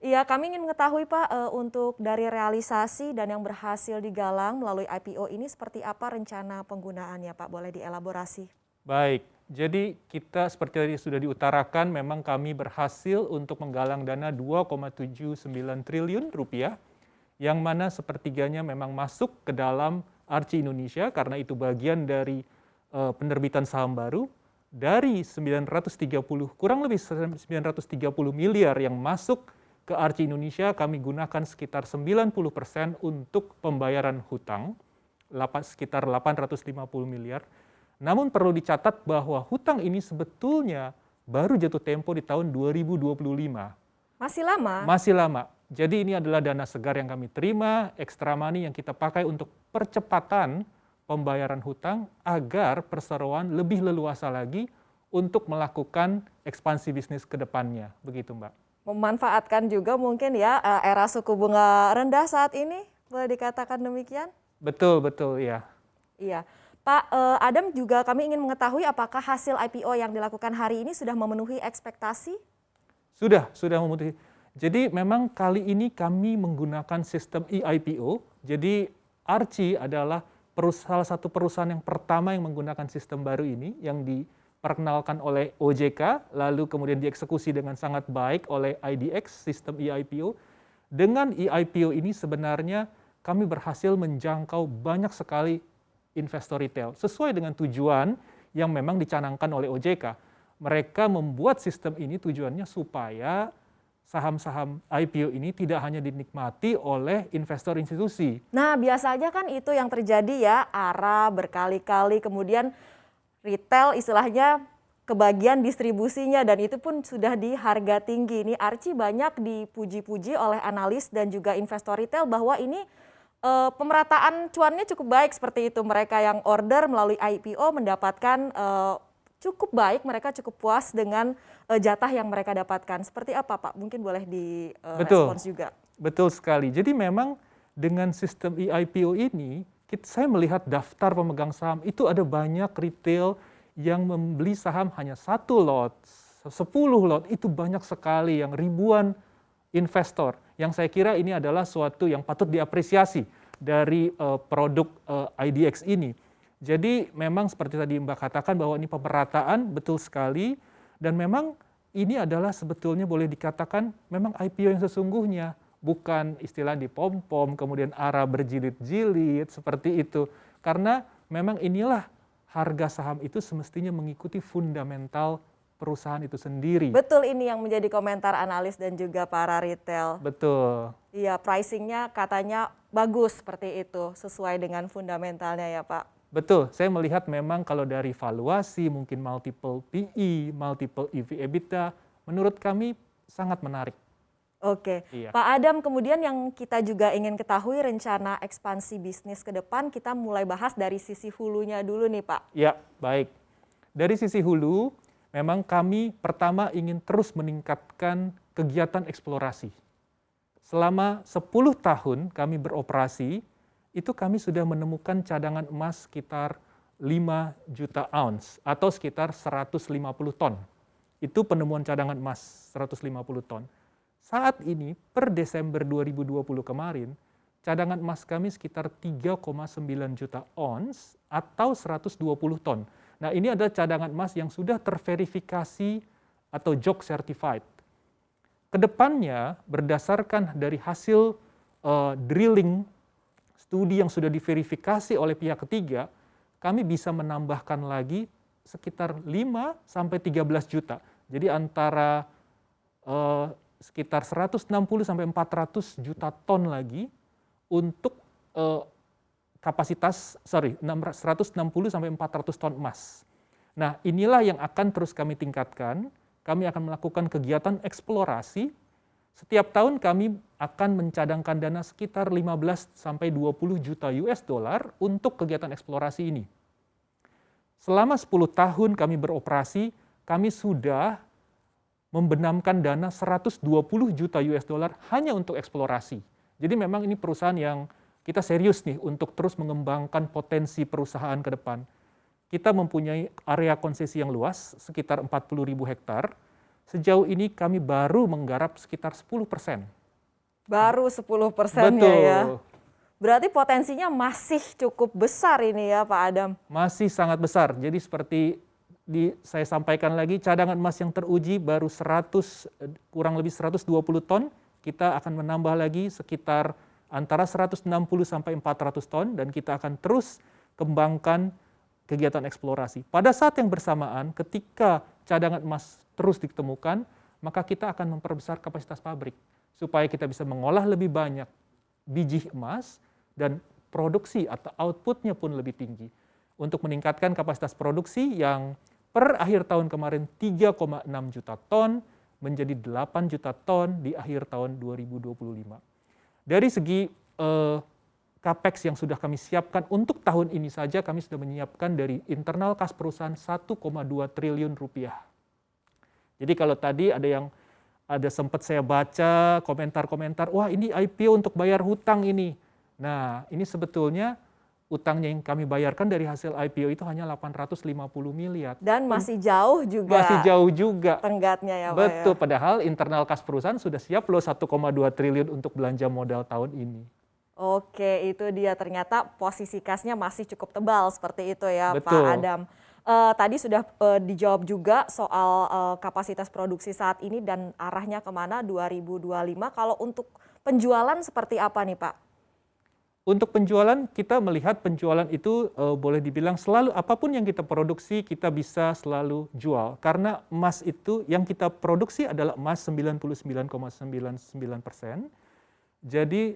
Iya, kami ingin mengetahui Pak, untuk dari realisasi dan yang berhasil digalang melalui IPO ini seperti apa rencana penggunaannya Pak? Boleh dielaborasi? Baik, jadi kita seperti tadi sudah diutarakan, memang kami berhasil untuk menggalang dana 2,79 triliun rupiah, yang mana sepertiganya memang masuk ke dalam Archie Indonesia karena itu bagian dari penerbitan saham baru. Dari 930, kurang lebih 930 miliar yang masuk ke Archie Indonesia, kami gunakan sekitar 90% untuk pembayaran hutang, sekitar 850 miliar. Namun perlu dicatat bahwa hutang ini sebetulnya baru jatuh tempo di tahun 2025. Masih lama? Masih lama. Jadi ini adalah dana segar yang kami terima, extra money yang kita pakai untuk percepatan pembayaran hutang agar perseroan lebih leluasa lagi untuk melakukan ekspansi bisnis ke depannya. Begitu, Mbak. Memanfaatkan juga mungkin ya, era suku bunga rendah saat ini, boleh dikatakan demikian? Betul, betul, ya. Iya. Pak, Adam juga kami ingin mengetahui apakah hasil IPO yang dilakukan hari ini sudah memenuhi ekspektasi? Sudah memenuhi. Jadi memang kali ini kami menggunakan sistem eIPO. Jadi Archie adalah salah satu perusahaan yang pertama yang menggunakan sistem baru ini, yang diperkenalkan oleh OJK, lalu kemudian dieksekusi dengan sangat baik oleh IDX, sistem eIPO. Dengan eIPO ini sebenarnya kami berhasil menjangkau banyak sekali investor retail, sesuai dengan tujuan yang memang dicanangkan oleh OJK. Mereka membuat sistem ini tujuannya supaya saham-saham IPO ini tidak hanya dinikmati oleh investor institusi. Nah, biasanya kan itu yang terjadi ya, ARA berkali-kali, kemudian retail istilahnya kebagian distribusinya dan itu pun sudah di harga tinggi. Ini Archie banyak dipuji-puji oleh analis dan juga investor retail bahwa ini pemerataan cuannya cukup baik seperti itu. Mereka yang order melalui IPO mendapatkan cukup baik, mereka cukup puas dengan jatah yang mereka dapatkan. Seperti apa Pak? Mungkin boleh direspons juga. Betul sekali. Jadi memang dengan sistem eIPO ini, saya melihat daftar pemegang saham itu ada banyak retail yang membeli saham hanya 1 lot, 10 lot, itu banyak sekali, yang ribuan investor. Yang saya kira ini adalah suatu yang patut diapresiasi dari produk IDX ini. Jadi memang seperti tadi Mbak katakan bahwa ini pemerataan, betul sekali, dan memang ini adalah sebetulnya boleh dikatakan memang IPO yang sesungguhnya, bukan istilah dipom-pom, kemudian ARA berjilid-jilid, seperti itu. Karena memang inilah harga saham itu semestinya mengikuti fundamental perusahaan itu sendiri. Betul, ini yang menjadi komentar analis dan juga para retail. Betul. Iya, pricingnya katanya bagus seperti itu, sesuai dengan fundamentalnya ya Pak. Betul, saya melihat memang kalau dari valuasi, mungkin multiple PE, multiple EV/EBITDA, menurut kami sangat menarik. Oke, Iya. Pak Adam, kemudian yang kita juga ingin ketahui rencana ekspansi bisnis ke depan, kita mulai bahas dari sisi hulunya dulu nih Pak. Ya, baik. Dari sisi hulu, memang kami pertama ingin terus meningkatkan kegiatan eksplorasi. Selama 10 tahun kami beroperasi, itu kami sudah menemukan cadangan emas sekitar 5 juta ounce atau sekitar 150 ton. Itu penemuan cadangan emas 150 ton. Saat ini per Desember 2020 kemarin, cadangan emas kami sekitar 3,9 juta ounce atau 120 ton. Nah, ini adalah cadangan emas yang sudah terverifikasi atau JORC certified. Kedepannya berdasarkan dari hasil drilling studi yang sudah diverifikasi oleh pihak ketiga, kami bisa menambahkan lagi sekitar 5 sampai 13 juta. Jadi antara sekitar 160 sampai 400 juta ton lagi untuk kapasitas 160 sampai 400 ton emas. Nah, inilah yang akan terus kami tingkatkan. Kami akan melakukan kegiatan eksplorasi. Setiap tahun kami akan mencadangkan dana sekitar 15 sampai 20 juta US dollar untuk kegiatan eksplorasi ini. Selama 10 tahun kami beroperasi, kami sudah membenamkan dana 120 juta US dollar hanya untuk eksplorasi. Jadi memang ini perusahaan yang kita serius nih untuk terus mengembangkan potensi perusahaan ke depan. Kita mempunyai area konsesi yang luas, sekitar 40.000 hektar. sejauh ini kami baru menggarap sekitar 10%. Baru 10%-nya ya. Betul. Berarti potensinya masih cukup besar ini ya Pak Adam. Masih sangat besar. Jadi seperti saya sampaikan lagi, cadangan emas yang teruji baru kurang lebih 120 ton. Kita akan menambah lagi sekitar antara 160 sampai 400 ton dan kita akan terus kembangkan kegiatan eksplorasi. Pada saat yang bersamaan, ketika cadangan emas terus ditemukan, maka kita akan memperbesar kapasitas pabrik supaya kita bisa mengolah lebih banyak biji emas dan produksi atau outputnya pun lebih tinggi. Untuk meningkatkan kapasitas produksi yang per akhir tahun kemarin 3,6 juta ton menjadi 8 juta ton di akhir tahun 2025. Dari segi capex yang sudah kami siapkan untuk tahun ini saja, kami sudah menyiapkan dari internal kas perusahaan 1,2 triliun rupiah. Jadi kalau tadi ada sempat saya baca komentar-komentar, wah ini IPO untuk bayar hutang ini. Nah ini sebetulnya utangnya yang kami bayarkan dari hasil IPO itu hanya 850 miliar. Dan masih jauh juga. Masih jauh juga. Tenggatnya ya Pak. Betul, ya. padahal internal kas perusahaan sudah siap loh 1,2 triliun untuk belanja modal tahun ini. Oke, itu dia ternyata posisi kasnya masih cukup tebal seperti itu ya Betul. Pak Adam. Tadi sudah dijawab juga soal kapasitas produksi saat ini dan arahnya kemana 2025. Kalau untuk penjualan seperti apa nih Pak? Untuk penjualan, kita melihat penjualan itu boleh dibilang selalu apapun yang kita produksi kita bisa selalu jual. Karena emas itu yang kita produksi adalah emas 99,99%. Jadi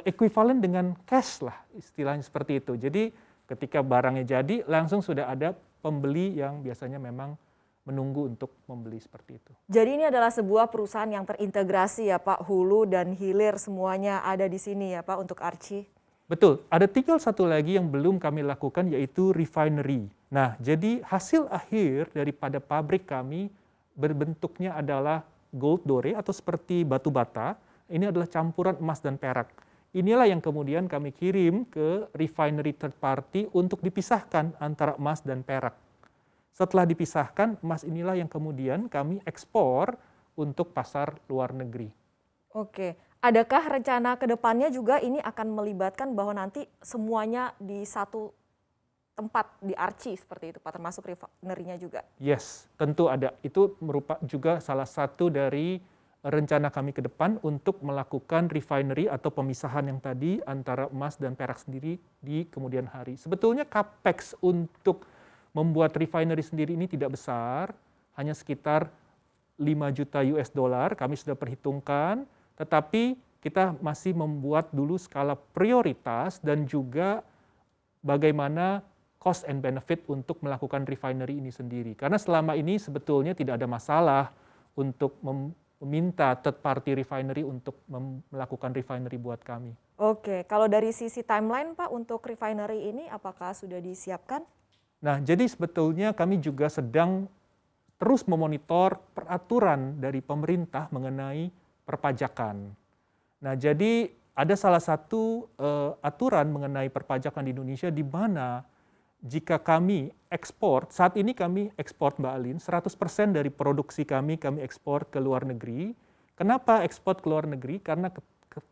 ekuivalen dengan cash lah istilahnya seperti itu. Jadi ketika barangnya jadi langsung sudah ada pembeli yang biasanya memang menunggu untuk membeli seperti itu. Jadi ini adalah sebuah perusahaan yang terintegrasi ya Pak, hulu dan hilir semuanya ada di sini ya Pak untuk Archie. Betul, ada tinggal satu lagi yang belum kami lakukan yaitu refinery. Nah, jadi hasil akhir daripada pabrik kami berbentuknya adalah gold dore atau seperti batu bata. Ini adalah campuran emas dan perak. Inilah yang kemudian kami kirim ke refinery third party untuk dipisahkan antara emas dan perak. Setelah dipisahkan, emas inilah yang kemudian kami ekspor untuk pasar luar negeri. Oke, adakah rencana ke depannya juga ini akan melibatkan bahwa nanti semuanya di satu tempat di Archie seperti itu Pak, termasuk refinery-nya juga? Yes, tentu ada. Itu merupakan juga salah satu dari rencana kami ke depan untuk melakukan refinery atau pemisahan yang tadi antara emas dan perak sendiri di kemudian hari. Sebetulnya capex untuk membuat refinery sendiri ini tidak besar, hanya sekitar 5 juta US dollar, kami sudah perhitungkan, tetapi kita masih membuat dulu skala prioritas dan juga bagaimana cost and benefit untuk melakukan refinery ini sendiri. Karena selama ini sebetulnya tidak ada masalah untuk meminta third party refinery untuk melakukan refinery buat kami. Oke, kalau dari sisi timeline Pak untuk refinery ini apakah sudah disiapkan? Nah, jadi sebetulnya kami juga sedang terus memonitor peraturan dari pemerintah mengenai perpajakan. Nah, jadi ada salah satu aturan mengenai perpajakan di Indonesia di mana jika kami ekspor, saat ini kami ekspor Mbak Alin, 100% dari produksi kami ekspor ke luar negeri. Kenapa ekspor ke luar negeri? Karena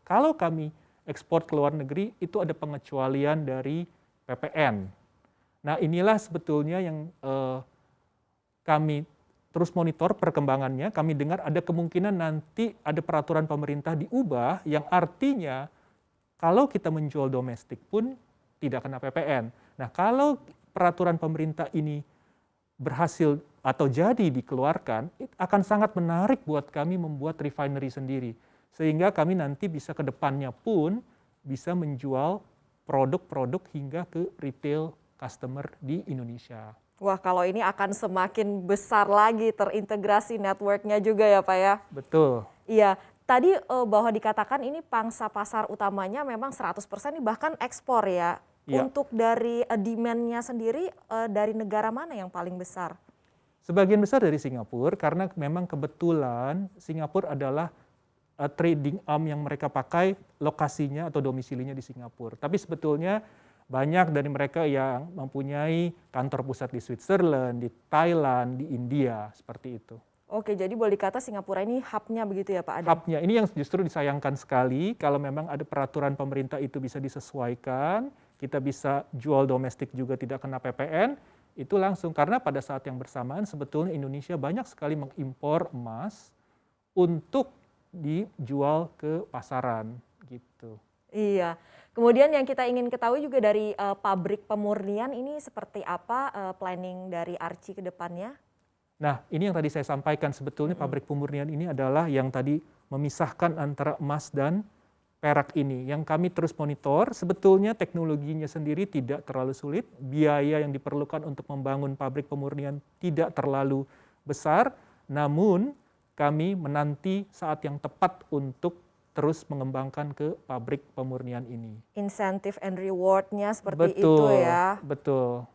kalau kami ekspor ke luar negeri, itu ada pengecualian dari PPN. Nah inilah sebetulnya yang kami terus monitor perkembangannya. Kami dengar ada kemungkinan nanti ada peraturan pemerintah diubah, yang artinya kalau kita menjual domestik pun tidak kena PPN. Nah, kalau peraturan pemerintah ini berhasil atau jadi dikeluarkan, akan sangat menarik buat kami membuat refinery sendiri. Sehingga kami nanti bisa ke depannya pun bisa menjual produk-produk hingga ke retail customer di Indonesia. Wah, kalau ini akan semakin besar lagi terintegrasi network-nya juga ya Pak ya? Betul. Iya, tadi bahwa dikatakan ini pangsa pasar utamanya memang 100% ini bahkan ekspor ya. Ya. Untuk dari demand-nya sendiri dari negara mana yang paling besar? Sebagian besar dari Singapura, karena memang kebetulan Singapura adalah trading arm yang mereka pakai lokasinya atau domisilinya di Singapura. Tapi sebetulnya banyak dari mereka yang mempunyai kantor pusat di Switzerland, di Thailand, di India, seperti itu. Oke, jadi boleh dikata Singapura ini hub-nya begitu ya Pak Adam? Hub-nya ini yang justru disayangkan sekali kalau memang ada peraturan pemerintah itu bisa disesuaikan, kita bisa jual domestik juga tidak kena PPN, itu langsung. Karena pada saat yang bersamaan sebetulnya Indonesia banyak sekali mengimpor emas untuk dijual ke pasaran gitu. Iya. Kemudian yang kita ingin ketahui juga dari pabrik pemurnian ini seperti apa planning dari Archie ke depannya? Nah, ini yang tadi saya sampaikan, sebetulnya pabrik pemurnian ini adalah yang tadi memisahkan antara emas dan perak ini. Yang kami terus monitor, sebetulnya teknologinya sendiri tidak terlalu sulit, biaya yang diperlukan untuk membangun pabrik pemurnian tidak terlalu besar, namun kami menanti saat yang tepat untuk terus mengembangkan ke pabrik pemurnian ini. Insentif and reward-nya seperti itu ya. Betul.